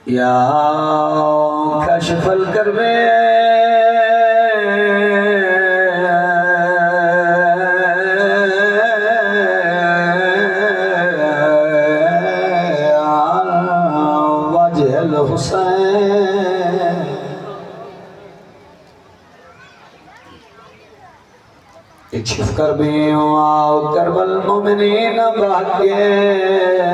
या कशफल करबे वजह हुसैन इक्शिफ करबे आओ करबल मोमिनीन भाग्य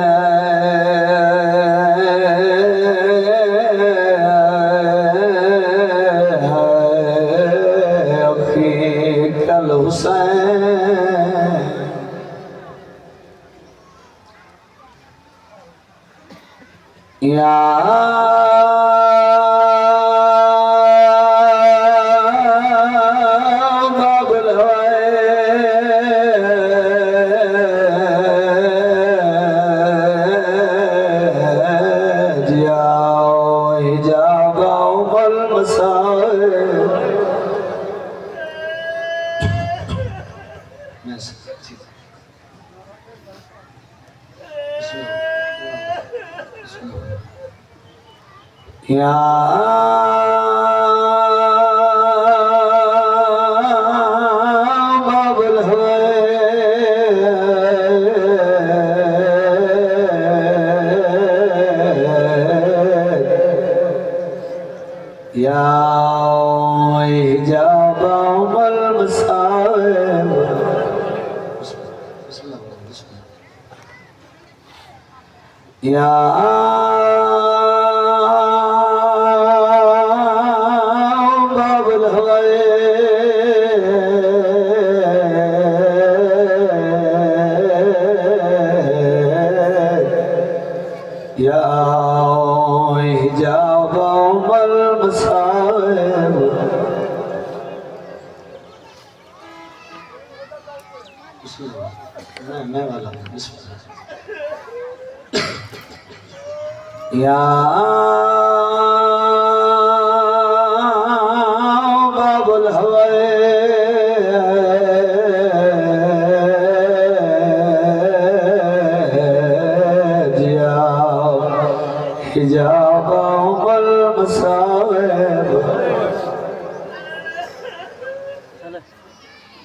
या बाबुल जियाओ जाओ मल मसाए या बाबुल या हिजाब उमल मसाइब या या हिजाब उमल मसाइब मैं वाला या बाबुल हिजाब उमल मसाइब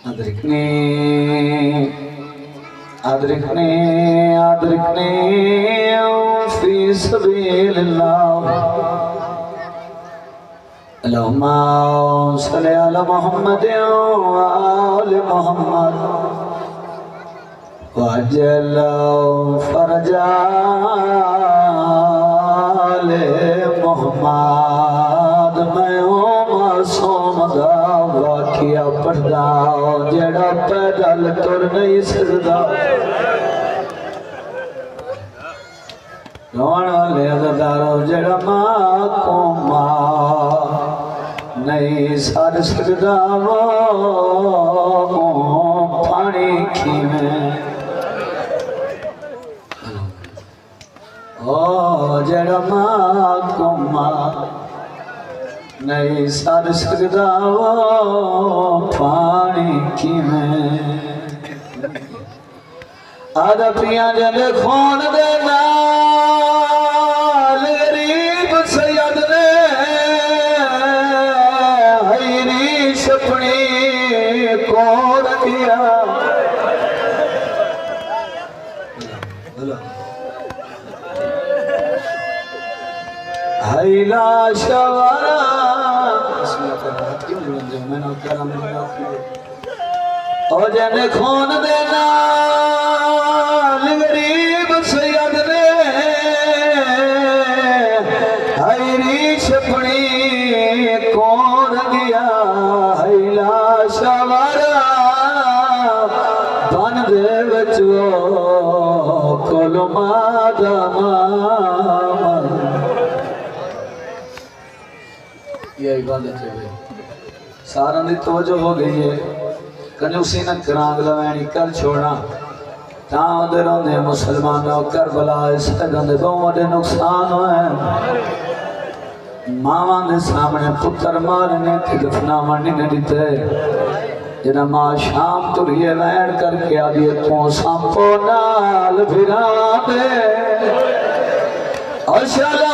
अदरिकनी अदरिकनी अदरिकनी फी सबीलिल्लाह अल्लाहुम्मा सल्लि अला मुहम्मद व आलि मुहम्मद वअज्जल फरजा मोहम्मद मैं मासूम दा वाकिया पढ़दा जेड़ा पैदल तुर नहीं सकदा रोण वाले अज़ादारो जेड़ा मां को मां नहीं सर सकदा वो पानी खीवें ओ जड़ा मां को मां नहीं सर सकदा वो पानी किवें आदा पिया जल खून दे नाल गरीब सैयद ने हईरी छपनी कोड़ दिया हैला शवारा ओ जन खून देना गरीब सैयद ने हैरी छपनी कौन गया हैला शवारा बन दे बचो कोलो मादमा ये इबादत है सारा दी तवज्जो हो गई है कंजूसी न करांग लवैनी कर छोड़ना तां दे रोंदे मुसलमानों करबला सैदां दे बहुत बड़े नुकसान होए मावां दे सामने पुत्र मारने ते दफनावन नहीं दिते जना मां शाम तुरिए वैन करके आदि तू सांपो नाल फिरा दे अशला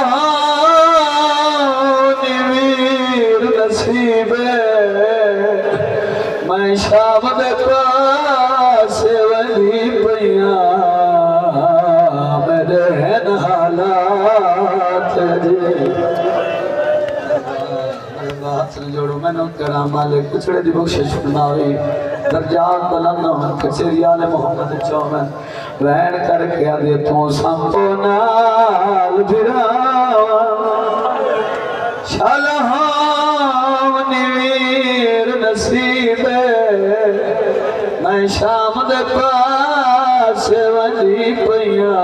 मैं शाम दे पास वली पिया मेरे हैं हालात जी हाथ न जोड़ो मैंने करा मालिक कुछड़े दी बख्शिश फरमावे दर्जात बुलंद होन कचेरी आले मोहम्मद चौमन वैन करके आदे तू संपो नाल भिरावा शालहाम नीर नसीब मैं शाम दे पास वली पिया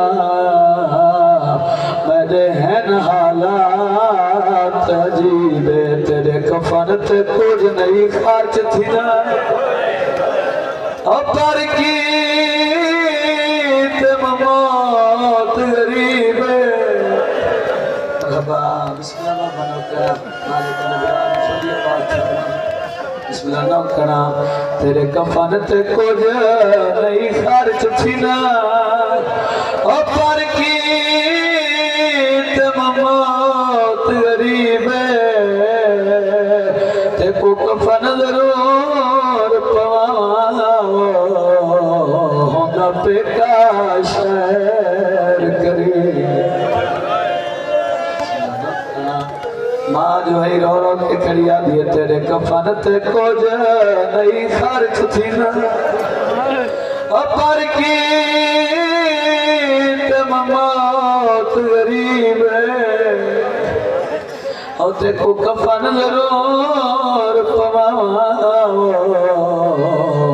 मेरे हैं हालात अजीबे तेरे कफन ते कुछ नहीं खर्च थी ना पर की ते मौत गरीब बिस्मिल्लाह बनो करा मालिक ने बिस्मिल्लाह ना करा तेरे कफन ते कुछ नहीं खर्च थी ना पर की ते मौत गरीब ते को कफन जरूर पवाओ होगा पेका शहर करी माँ जो है रो रो के खड़िया दिए तेरे कफन ते कुछ नहीं खर्च थी ना पर की ते मौत गरीब और देखो कफन जरूर पवाओ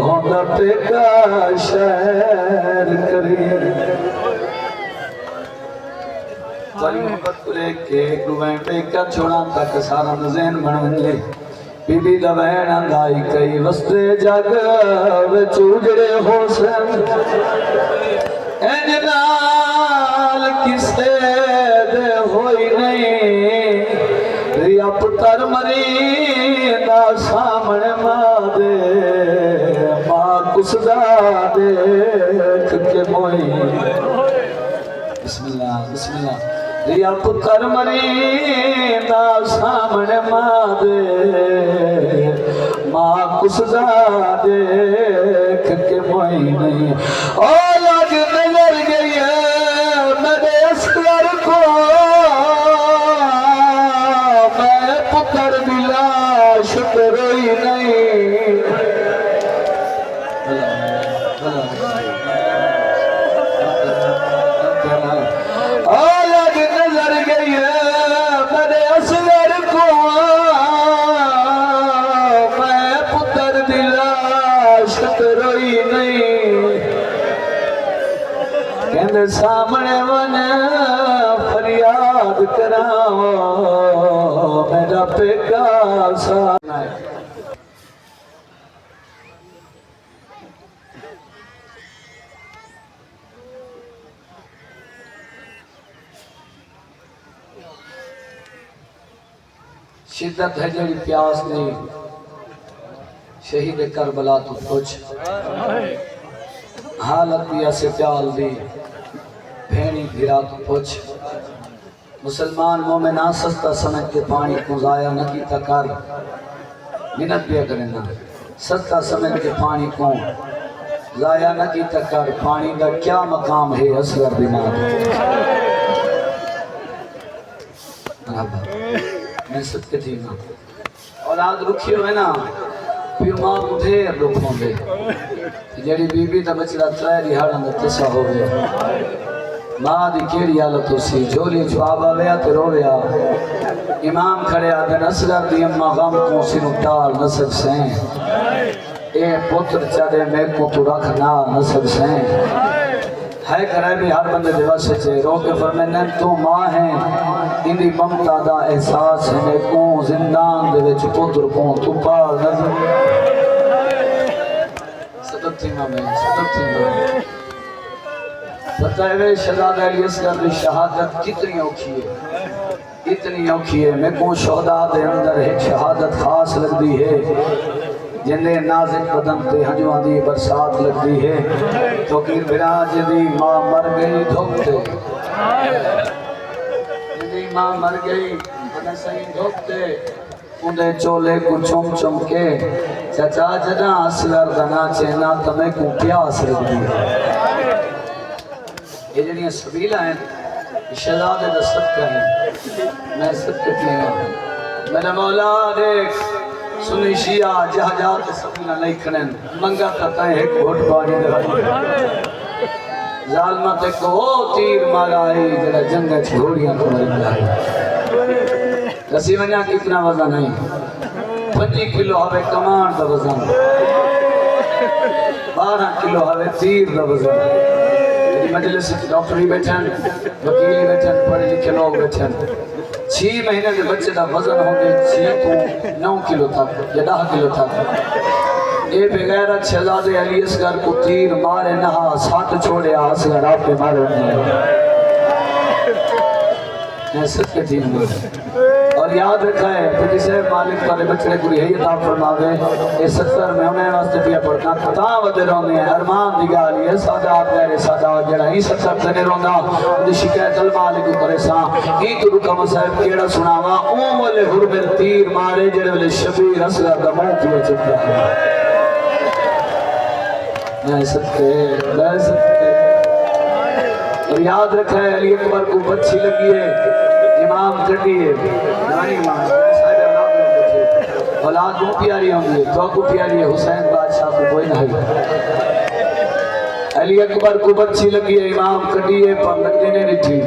होगा पेका शहर करी वाली मोहब्बत को लेके गुवैन पेका छोड़ा तक सारा नज़ैन बनवंजे बीबी दा वैन आंदाई कई वस्ते जग विच उजड़े होसन इंज नाल किसे दे होई नहीं रिया पुत्र मरी ना सामने मां दे मां कुसदा देख के मोई बिस्मिल्लाह बिस्मिल्लाह रिया पुत्र मरी ना सामने मां दे मां कुसदा देख के मोई नहीं ओ लग नजर गई है मेरे असगर को मैं पुत्र मिला शुक्र ही नहीं सामने मन फरियाद कराओ मेरा पेका सा शिद्दत है जड़ी प्यास नहीं शहीद करबला तो कुछ हालत पिया से प्याल दी भेणी भिरा तो पुछ मुसलमान मोमिना सस्ता समझ के पानी को जाया न कीता कर मिन्नत भी करना सस्ता समझ के पानी को जाया न कीता कर पानी का क्या मकाम है असगर बीमार मैं सत्य थी ना औलाद रुखी हुए ना फिर मां को ढेर दुख होंगे जेड़ी बीबी दा बचड़ा त्रै दिहाड़ां दा तसा हो गया मां दी केड़ी हालत सी झोली जवाब आया ते रोया इमाम खड़े आदन असगर दी अम्मा गम को सिर टाल न सकसे ए पुत्र चढ़े मैं को तू रख ना न सकसे है करे भी हर बंदे दिवस से रो के फरमाने तू मां है इंदी ममता दा एहसास है को जिंदान दे विच पुत्र को तू पाल न सदक थी मां मैं सदक थी मां पता है शहजादा अली असगर की शहादत कितनी औखी है इतनी औखी है मैं को शोहदा दे अंदर एक शहादत खास लगती है जिन्हें नाज़िक बदन ते हंजुआं दी बरसात लगती है तो कि बिराज दी मां मर गई धोते जिंदी मां मर गई बदन सही धोते उन्हें चोले को चुम चुम के चचा जदा असगर दना चेना तमें को प्यास लगती है। ये जड़ियां सबीला हैं शहजादे दा सदका है। मैं सदके पीना मेरा मौला देख सुनी शिया जहाजात सबीला नहीं खड़न मंगा करता है एक घोट पानी दे जालमा ते को तीर मारा है जरा जंग छोड़ियां को मर जाए कसी वना कितना वजन नहीं 25 किलो हवे कमान दा वजन 12 किलो हवे तीर दा वजन मजलिस डॉक्टर ही बैठन वकील ही बैठन पढ़े लिखे लोग बैठन 6 महीने के बच्चे का वजन होंगे 6 तो 9 किलो तक या 10 किलो तक ये बगैर शहजादे अली असगर को तीर मारे नहा साथ छोड़े असगर आप पे मारे सत्य तीन और याद रखा है कि जिसे मालिक वाले बच्चे को यही अता फरमावे ये 70 में उन्हें वास्ते पिया पढ़ना ता वदे रोंदे हैं अरमान दी गाल ये सादा प्यारे सादा जड़ा ही 70 तने रोंदा ओदी शिकायत अल मालिक करे सा ई तू कम साहब केड़ा सुनावा ओ वाले हुरबिल तीर मारे जेड़े वाले शबीर असगर दा मुंह पिए चुका है मैं सत्य और याद रखा है अली अकबर को बच्ची लगी है इमाम कटी है नानी इमाम औलाद को प्यारी होंगी तो को प्यारी है हुसैन बादशाह को कोई नहीं अली अकबर को बच्ची लगी है इमाम कटी है पर लगने नहीं रिठी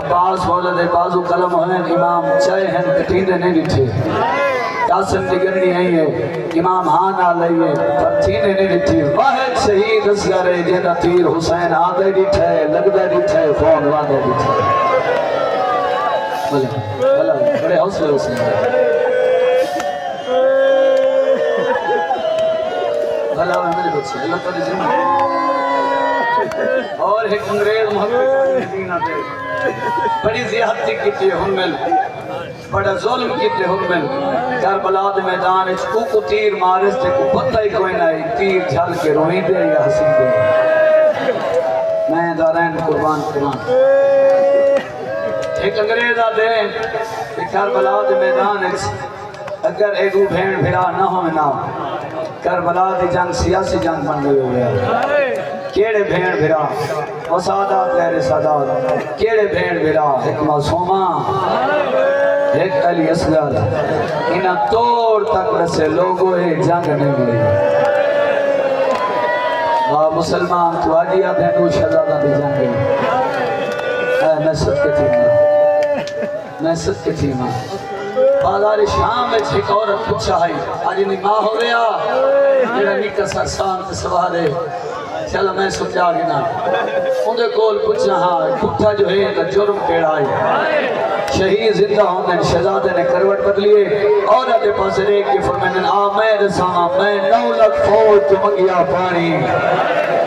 अब्बास मौलद बाजू कलम है इमाम चाहे हैं कटीने नहीं रिठी कासिम की गंदी नहीं है इमाम हाँ ना लइए पर थीने नहीं रिठी वाहिद शहीद असगर है जेदा तीर हुसैन आदे रिठे लगदा रिठे फोन वादे रिठे बोले भला बड़े हौसले हुसैन भला मेरे बच्चे अल्लाह ताला जिंदा और एक अंग्रेज मोहब्बत मदीना पे बड़ी ज़ियादती की थी हुम्मल बड़ा जुल्म कीते हुम्मल करबला दे मैदान विच को तीर मारे ते को पता ही कोई नहीं तीर झल के रोई दे या हंसी दे मैं दारैन कुर्बान कुर्बान एक अंग्रेज आदे करबला दे मैदान विच अगर एक भेड़ भिड़ा ना हो ना करबला दी जंग सियासी जंग बन गई हो गया केड़े भेड़ भिड़ा ओ सादात गैर सादात केड़े भेड़ भिड़ा एक मासूमा एक अली असगर इना तोड़ तक रसे लोगों है जंग नहीं गई वाह मुसलमान तो आदिया भेड़ू शहजादा दी जंग गई मैं सत्य थी मैं सत्य थी मां बाजार शाम में एक औरत पूछा है आज नी मां हो गया मेरा निका सरसान ते सवारे चल मैं सोचा कि ना उनके कोल पूछना हाँ पुट्ठा जो है ना जुर्म केड़ा है शहीद जिंदा होने शहजादे ने करवट बदलिए और अपने पास रेख के फरमाने आ मैं रसां मैं 9 लाख फौज तो मंगिया पानी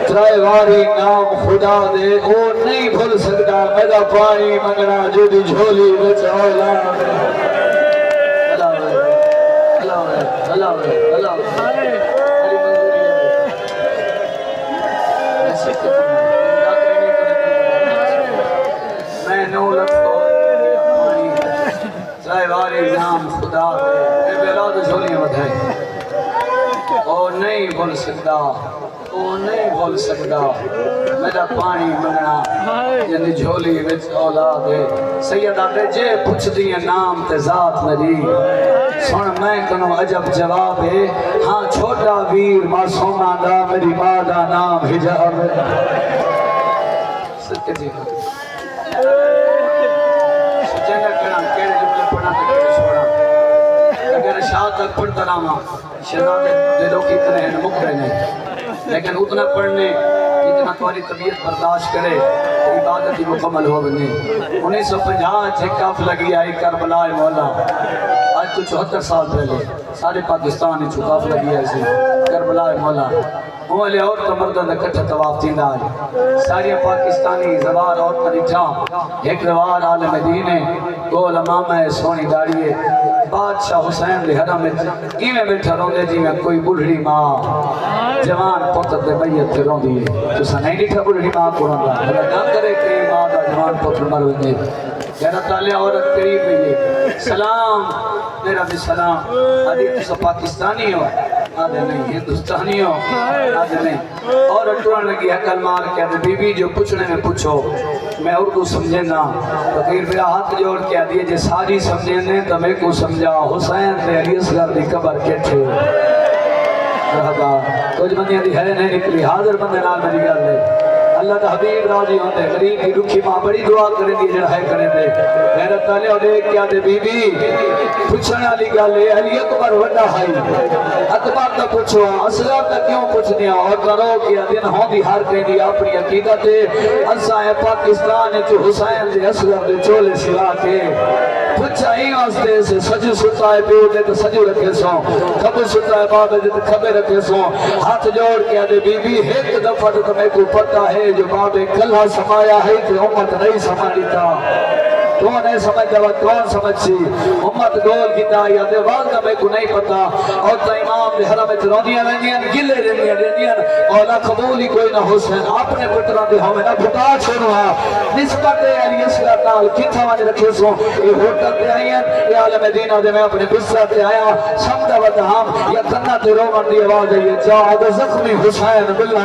त्राए वारी नाम खुदा दे ओ नहीं भूल सकता मेरा पानी मंगना जो दी झोली विच औला अल्लाह अल्लाह मैं 9 लाख त्राईवारी नाम खुदा बेला तो झोलियां बधाई ओ नहीं भूल सकता ओ नहीं भूल सकता मेरा पानी मंगना यानी झोली विच औलाद है सैयदा दे जे पुछदी है नाम ते जात मेरी सुन मैं कनो अजब जवाब है हाँ छोटा वीर मासूमा दा मेरी मां दा नाम हिजाब सत्य जी सचना करा केड़े जुमले पढ़ा ते केड़े छोड़ा अगर शाह तक पढ़ता रामा शहजादे दे लोग इतने हैं मुक रहे हैं लेकिन उतना पढ़ने जितना तुम्हारी तबीयत बर्दाश्त करे तो इबादत ही मुकम्मल हो बने 1950 एक काफिला गया आई करबला मौला आज तो 74 साल पहले सारे पाकिस्तान में काफिला गया ऐसे करबला मौला मोले और मर्दन इकट्ठा तवाफ थींदा सारी पाकिस्तानी जवार और परिठा एक रवार आले मदीने गोल मामा सोनी दाढ़ी बादशाह हुसैन दे हरम में इवें बैठा रोंदे जिवें कोई बुढ़ड़ी मां जवान पुत्र दे मैयत ते रोंदी है तुसा नहीं दिखा बुढ़ड़ी मां को रोंदा भला ना करे कि मां दा जवान पुत्र मर वने कहना ताले औरत करीब हुई है सलाम मेरा भी सलाम आदि तो पाकिस्तानी हो आदि नहीं हिंदुस्तानी हो आदि नहीं और टुरन लगी अकल मार के आदि बीबी जो पूछने में पूछो मैं उर्दू समझे ना तो फिर मेरा हाथ जोड़ के दिए जे सारी समझे ने तो मेरे को समझा हुसैन ते अली असगर दी कबर के थे रहबा कुछ बंदे दी है नहीं निकली हाजिर बंदे नाल मेरी गल है अल्लाह का हबीब राजी होंदे गरीब की दुखी मां बड़ी दुआ करेंदी जेड़ा है करेंदे मेरा ताले ओ देख के आदे बीबी पूछण वाली गल है अली अकबर वड्डा है अकबर दा पूछो असगर दा क्यों पूछदे और करो कि दिन होंदी हर कहदी अपनी अकीदत है असा है पाकिस्तान च हुसैन दे असगर दे चोले सिवा के पूछा ही वास्ते से सजू सुता है पियो दे तो सजू रखे सो खबे सुता है बाबे दे तो खबे रखे सो हाथ जोड़ के आदे बीबी एक दफा तो मेरे को पता है जो बाबे कल्ला समाया है कि उम्मत नहीं समानी था तो नहीं समझता कौन समझी उम्मत गोल किता या दे वाल का मेरे को नहीं पता और तो इमाम दे हरम में रोंदियां रहंदियां गिले रहंदियां औला कबूल ही कोई ना हुसैन अपने पुत्रा दे हमें ना भुटा छोड़वा निस्बत अली असगर नाल किथा वज रखे सो ये होटल ते आईयां ये आले मदीना दे मैं अपने बिस्तर ते आया समझदा वत हम या कन्ना ते रोवन दी आवाज आई जा जख्मी हुसैन बिल्ला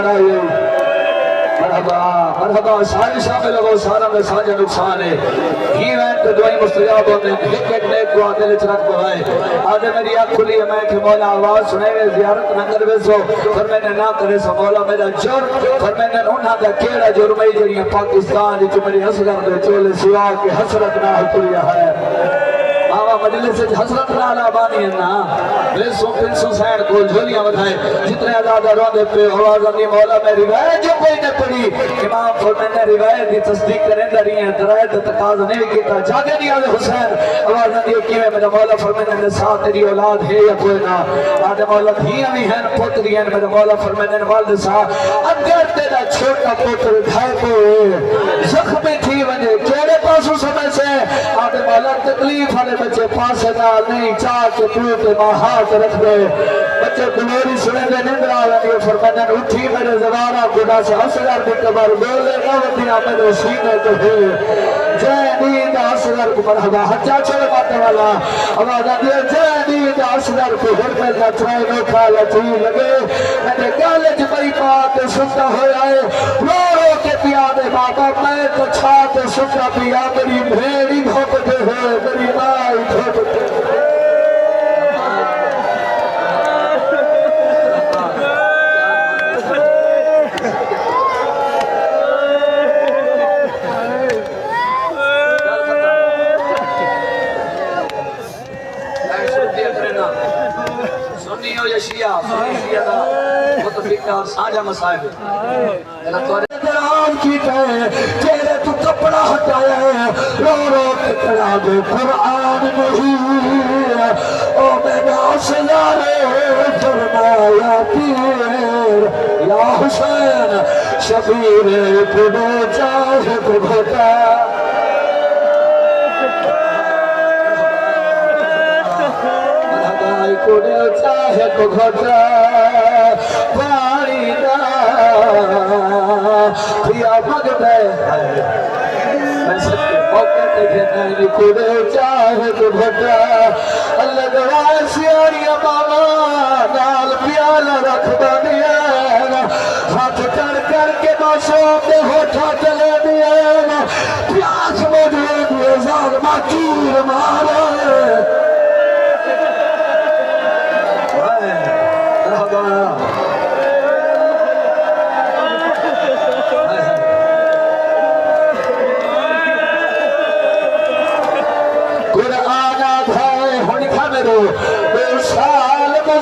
मरहबा मरहबा सारी शामिल हो सारा में साझा नुकसान है ही मैं तो दुआई मुस्तजाब होते एक ने दुआ दिल च रख पाए आज मेरी आंख खुली है मैं कि मौला आवाज सुने वे जियारत न करवे सो पर मैंने ना करे सो मौला मेरा जुर्म पर मैंने उन्हां दा केड़ा जुर्म है जड़ियां पाकिस्तान विच मेरी असगर दे चोले सिवा के हसरत ना हुलिया है बाबा मजलिस से हसरत नाला बानी है ना बेसो पिंसो सैन को झोलियां बधाए जितने ज्यादा रोंदे पे आवाज आनी मौला में रिवायत जो कोई ने पढ़ी इमाम फरमान ने रिवायत की तस्दीक करें दरी है दरायत तकाज नहीं कीता जागे नहीं आले हुसैन आवाज आनी किवे मेरा मौला फरमान ने साथ तेरी औलाद है या कोई ना आदे मौला धियां भी हैं पुत्री हैं मेरा मौला फरमान ने वालिद साहब अगर तेरा छोटा पुत्र घायल को जख्मी थी वने केड़े पासों समय से आदे मौला तकलीफ वाले बच्चे पास नहीं चाह के तू के हाथ रख दे बच्चे गुलोरी सुने दे निंद्रा वाली फरमाने उठी मेरे जवारा गुना से असगर दी कबर बोले ना वदिया मेरे सीने तो है जय नींद असगर को मरहबा हजा चल बात वाला आवाज आती है जय नींद असगर को हर में नचराए नो खा लची लगे मैंने काले च बई बात सुनता होया है रो रो के पिया दे बाबा मैं तो छात सुनता पिया मेरी भेड़ी घोप दे हो मेरी माई घोप दे साझा मसाइब तेरे तू कपड़ा हटाया रो रो के कड़ा दे कुरान नहीं ओ मैंने असलारे फरमाया पीर या हुसैन शबीर पुनो चाहे तो घटा कोने चाहे को घटा पानी दा पिया मगदे मैं सच्चे मौके ते नहीं कोने चाहे को घटा अल्लाह दवा सियारिया बाबा नाल प्याला रख दिया हाथ कर के मासूम दे होठा चले दिया प्यास मौजूद जार माचूर मारे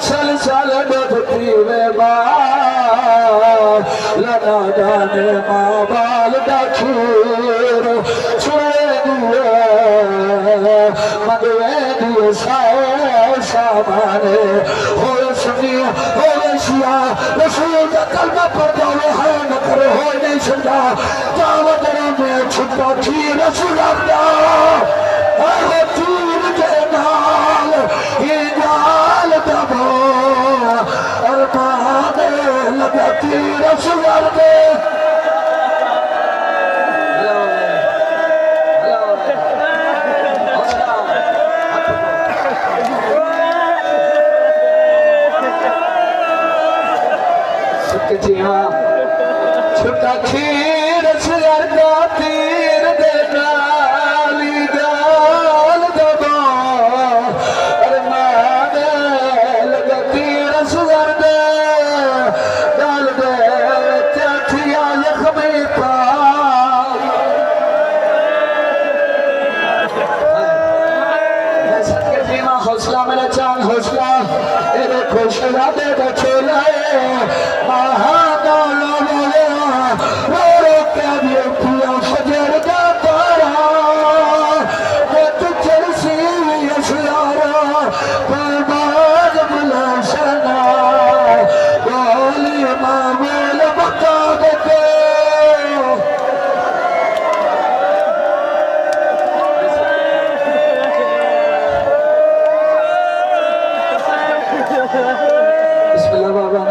मुसलसल डुबती में लना जाने माँ बाल दखीर छुए दिए मगवे दिए सामाने हो सुनी हो शिया रसूल का कलमा पर जावे है न करे हो नहीं सुना दावत में छुपा थी रसूल अल्लाह हो तीर के नाल ये नाल दबो और माने लगती रसूल अल्लाह खीर सरगा तीर दे नाली गाल दबा अरमान लगा तीर सरगा गाल दे चाठिया यखमी पा सत्य सीमा हौसला मेरा चांद हौसला तेरे खुश राधे का छोला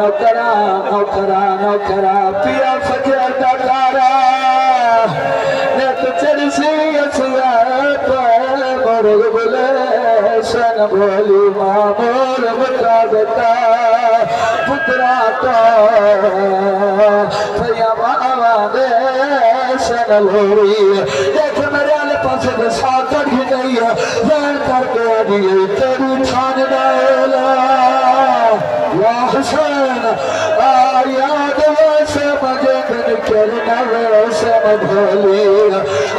नौकरा नौकरा पिया फजर डकारा ने तो चलसी असुआ पर मरग बोले सन भोली मामोर बता देता पुत्रा तो भैया मामा दे सन लोरी देख मेरे आले पास के साथ चढ़ गई है जान करके दिए तेरी ठान डाला या हुसैन याद वैसे मजे दिन करना वैसे मधोली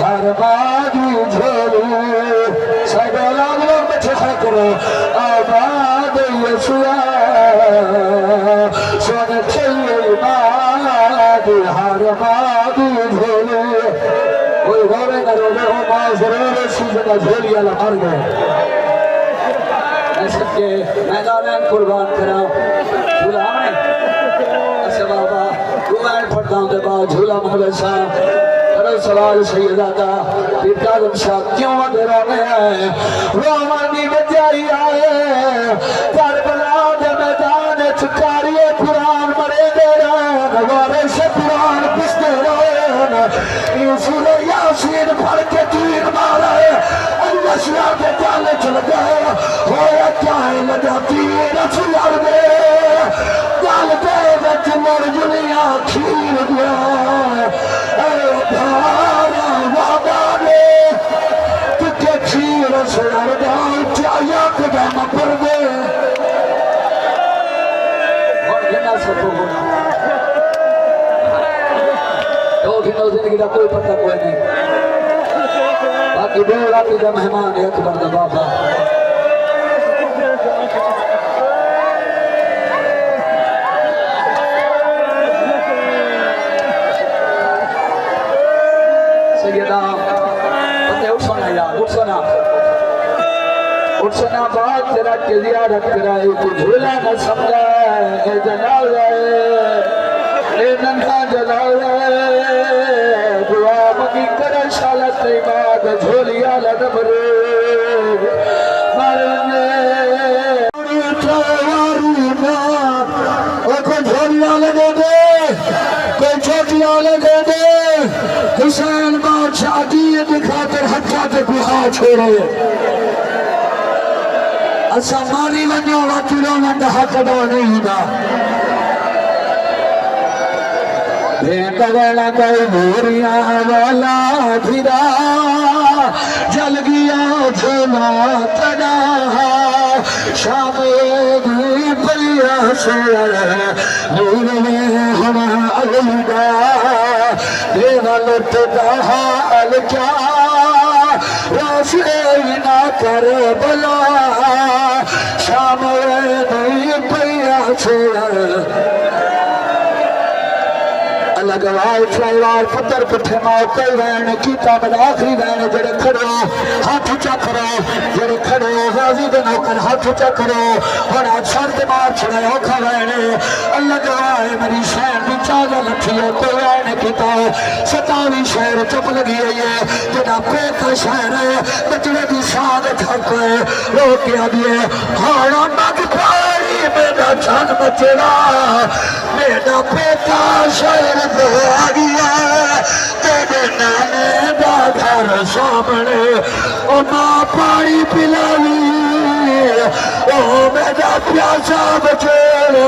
हर बाजी झोली सगला लोग बचा करो आबाद यशुआ सुन चाहिए बाद हर बाजी झोली कोई रोवे न रोवे हो माँ जरूर सीजना झोली वाला मर गए ऐसे के मैदान कुर्बान करा झूला अच्छा बाबा कुमार फटदां दे बाद झूला मोहम्मद साहब करो सवाल सैयदादा फिर कादम साहब क्यों अंधेरा में आए रोमानी बजाई आए करबला दे मैदान चुकारिए कुरान मरे दे रहे वारे से कुरान पिसते रहे यूसुफ यासीन पढ़ के तीर मारे नशा के जाले चल गए होया क्या है लगा तीर छुड़ दे जाल दे बच मर दुनिया खीर गया अरे धारा वादा ने तुझे खीर छुड़ दे चाया कदम पर दे और बिना सबको बोला तो बिना जिंदगी का कोई पता कोई नहीं बाकी दो रात का मेहमान है अकबर का बाबा सैयदा पते उठ सोना यार उठ सोना बात तेरा के जियारत कराए तू झूला न समझा ए जनाजा ए नन्हा जनाजा दुआ मगी कर शालत इमाद झोलिया लडबरे मरने उठावारी बात ओ को झोलिया लगे दे कोई छोटिया लगे दे हुसैन बादशाह दी दिखाकर हत्या ते गुहा छोड़े असा मारी वञो वकीलो वंड हक दो नहीं दा भेंटवेला कोई मोरिया वाला फिरा जल गया झोला तड़ा शाम भी परिया शेर नूर में हम अलगा देवा लुटदा हाल क्या राशे ना करे बला शाम भी परिया शेर लगवाए फ्लाईवार पत्थर पुठे माओ कई वैन कीता बड़ा आखिरी वैन जेड़े खड़ो हाथ ऊंचा करो जेड़े खड़ो गाजी दे नौकर हाथ ऊंचा करो और आज सर दे मार छड़े औखा वैन लगवाए मेरी शहर दी चादर लठियो कोई वैन कीता 27 शहर चुप लगी है जेड़ा पेका शहर है बचड़े दी साद थक रो के आदिए हाड़ा मग पारी मेरा छन बचड़ा मेरा पेका शहर आ गया तेरे नाने दा घर सामने ओ मां पानी पिलावी ओ मेरा प्यासा बचेड़ा